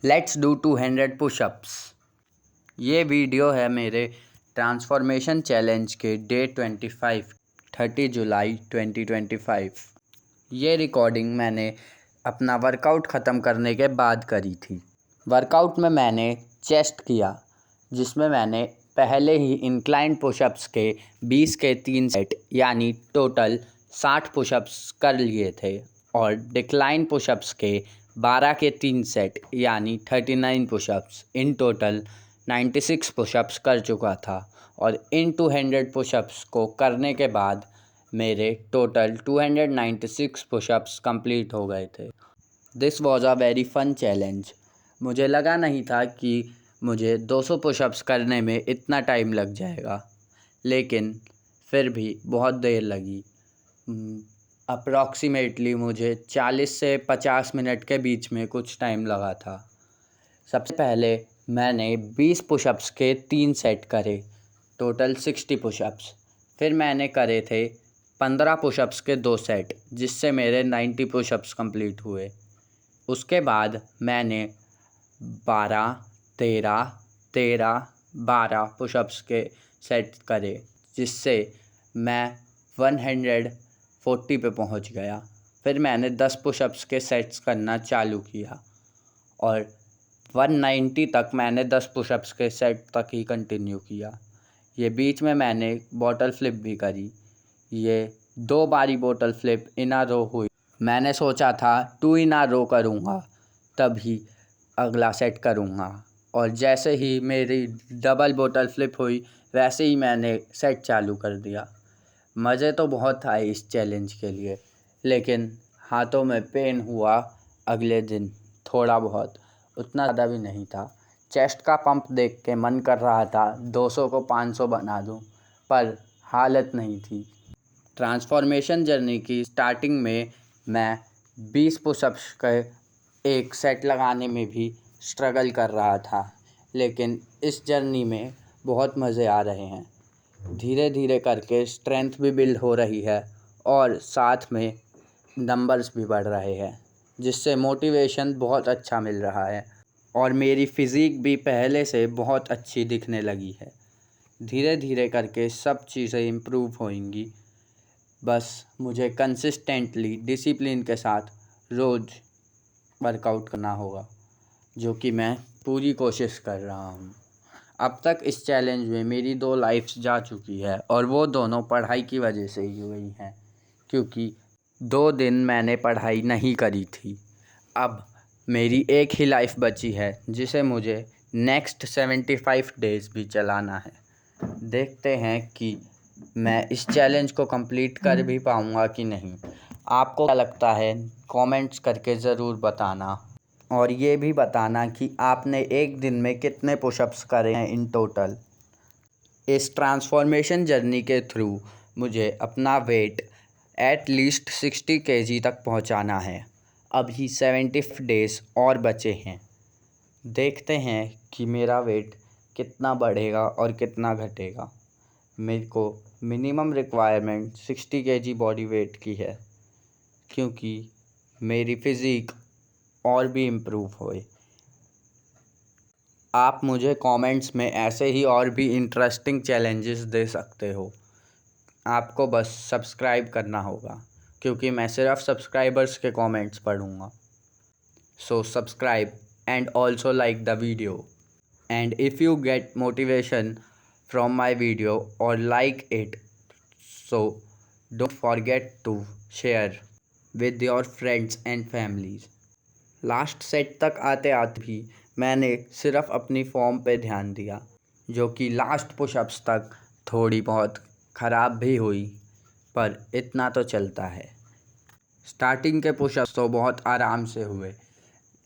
Let's do 200 pushups. ये video है मेरे ट्रांसफॉर्मेशन चैलेंज के डे 25 30 जुलाई 2025। ये रिकॉर्डिंग मैंने अपना वर्कआउट ख़त्म करने के बाद करी थी। वर्कआउट में मैंने चेस्ट किया, जिसमें मैंने पहले ही इंक्लाइन पुशअप्स के 20 के 3 सेट यानी टोटल 60 पुशअप्स कर लिए थे और डिक्लाइन पुशअप्स के 12 के 3 सेट यानी 39 पुशअप्स इन टोटल 96 पुशअप्स कर चुका था। और इन 200 पुशअप्स को करने के बाद मेरे टोटल 296 पुशअप्स कंप्लीट हो गए थे। This was a very fun challenge. मुझे लगा नहीं था कि मुझे 200 पुशअप्स करने में इतना टाइम लग जाएगा, लेकिन फिर भी बहुत देर लगी। अप्रॉक्सीमेटली मुझे 40 से 50 मिनट के बीच में कुछ टाइम लगा था। सबसे पहले मैंने 20 पुशअप्स के 3 सेट करे, टोटल 60 पुशअप्स। फिर मैंने करे थे 15 पुशअप्स के 2 सेट, जिससे मेरे 90 पुशअप्स कंप्लीट हुए। उसके बाद मैंने 12, 13, 13, 12 पुशअप्स के सेट करे, जिससे मैं 140 पे पहुंच गया। फिर मैंने 10 पुशअप्स के सेट्स करना चालू किया और 190 तक मैंने 10 पुशअप्स के सेट तक ही कंटिन्यू किया। ये बीच में मैंने बॉटल फ्लिप भी करी। ये 2 बारी बॉटल फ्लिप इन अ रो हुई। मैंने सोचा था 2 इन अ रो करूँगा तभी अगला सेट करूँगा, और जैसे ही मेरी डबल बॉटल फ्लिप हुई वैसे ही मैंने सेट चालू कर दिया। मज़े तो बहुत आए इस चैलेंज के लिए, लेकिन हाथों में पेन हुआ अगले दिन थोड़ा बहुत, उतना ज़्यादा भी नहीं था। चेस्ट का पंप देख के मन कर रहा था 200 को 500 बना दूं, पर हालत नहीं थी। ट्रांसफॉर्मेशन जर्नी की स्टार्टिंग में मैं 20 पुशअप्स के एक सेट लगाने में भी स्ट्रगल कर रहा था, लेकिन इस जर्नी में बहुत मज़े आ रहे हैं। धीरे धीरे करके स्ट्रेंथ भी बिल्ड हो रही है और साथ में नंबर्स भी बढ़ रहे हैं, जिससे मोटिवेशन बहुत अच्छा मिल रहा है और मेरी फ़िज़ीक भी पहले से बहुत अच्छी दिखने लगी है। धीरे धीरे करके सब चीज़ें इम्प्रूव होंगी। बस मुझे कंसिस्टेंटली डिसिप्लिन के साथ रोज़ वर्कआउट करना होगा, जो कि मैं पूरी कोशिश कर रहा हूँ। अब तक इस चैलेंज में मेरी 2 लाइफ्स जा चुकी है और वो दोनों पढ़ाई की वजह से ही हुई हैं, क्योंकि 2 दिन मैंने पढ़ाई नहीं करी थी। अब मेरी एक ही लाइफ बची है, जिसे मुझे नेक्स्ट 75 डेज़ भी चलाना है। देखते हैं कि मैं इस चैलेंज को कंप्लीट कर भी पाऊँगा कि नहीं। आपको क्या लगता है कमेंट्स करके ज़रूर बताना, और ये भी बताना कि आपने एक दिन में कितने पुशअप्स करे हैं इन टोटल। इस ट्रांसफॉर्मेशन जर्नी के थ्रू मुझे अपना वेट एट लीस्ट 60 kg तक पहुंचाना है। अभी 70 डेज़ और बचे हैं। देखते हैं कि मेरा वेट कितना बढ़ेगा और कितना घटेगा। मेरे को minimum requirement 60 kg body weight की है, क्योंकि मेरी फ़िज़ीक और भी इम्प्रूव होए। आप मुझे कमेंट्स में ऐसे ही और भी इंटरेस्टिंग चैलेंजेस दे सकते हो। आपको बस सब्सक्राइब करना होगा, क्योंकि मैं सिर्फ सब्सक्राइबर्स के कमेंट्स पढ़ूँगा। So subscribe and also like the video, and if you get motivation from my video और like it, so don't forget to share with your friends and families। Last set तक आते आते भी मैंने सिर्फ अपनी फॉर्म पे ध्यान दिया, जो कि लास्ट पुशअप्स तक थोड़ी बहुत ख़राब भी हुई, पर इतना तो चलता है। स्टार्टिंग के पुशअप्स तो बहुत आराम से हुए,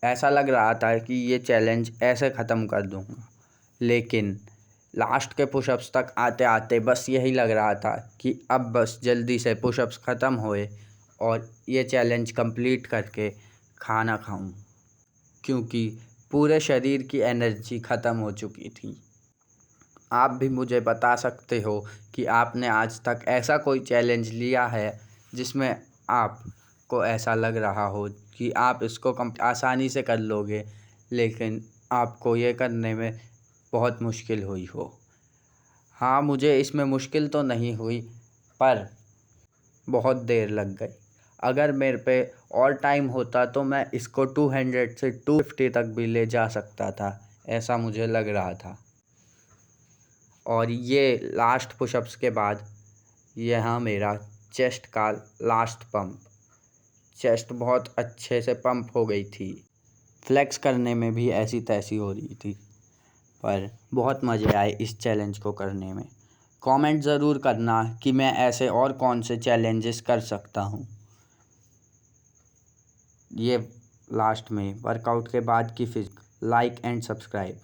ऐसा लग रहा था कि ये चैलेंज ऐसे ख़त्म कर दूँगा, लेकिन लास्ट के पुशअप्स तक आते आते बस यही लग रहा था कि अब बस जल्दी से पुशअप्स ख़त्म होए और ये चैलेंज कंप्लीट करके खाना खाऊं, क्योंकि पूरे शरीर की एनर्जी ख़त्म हो चुकी थी। आप भी मुझे बता सकते हो कि आपने आज तक ऐसा कोई चैलेंज लिया है जिसमें आपको ऐसा लग रहा हो कि आप इसको आसानी से कर लोगे, लेकिन आपको ये करने में बहुत मुश्किल हुई हो। हाँ, मुझे इसमें मुश्किल तो नहीं हुई, पर बहुत देर लग गई। अगर मेरे पे और टाइम होता तो मैं इसको 200 से 250 तक भी ले जा सकता था, ऐसा मुझे लग रहा था। और ये लास्ट पुशअप्स के बाद यहाँ मेरा चेस्ट का लास्ट पंप, चेस्ट बहुत अच्छे से पंप हो गई थी। फ्लेक्स करने में भी ऐसी तैसी हो रही थी, पर बहुत मज़े आए इस चैलेंज को करने में। कमेंट ज़रूर करना कि मैं ऐसे और कौन से चैलेंजेस कर सकता हूँ। ये लास्ट में वर्कआउट के बाद की फिजिक। Like and subscribe.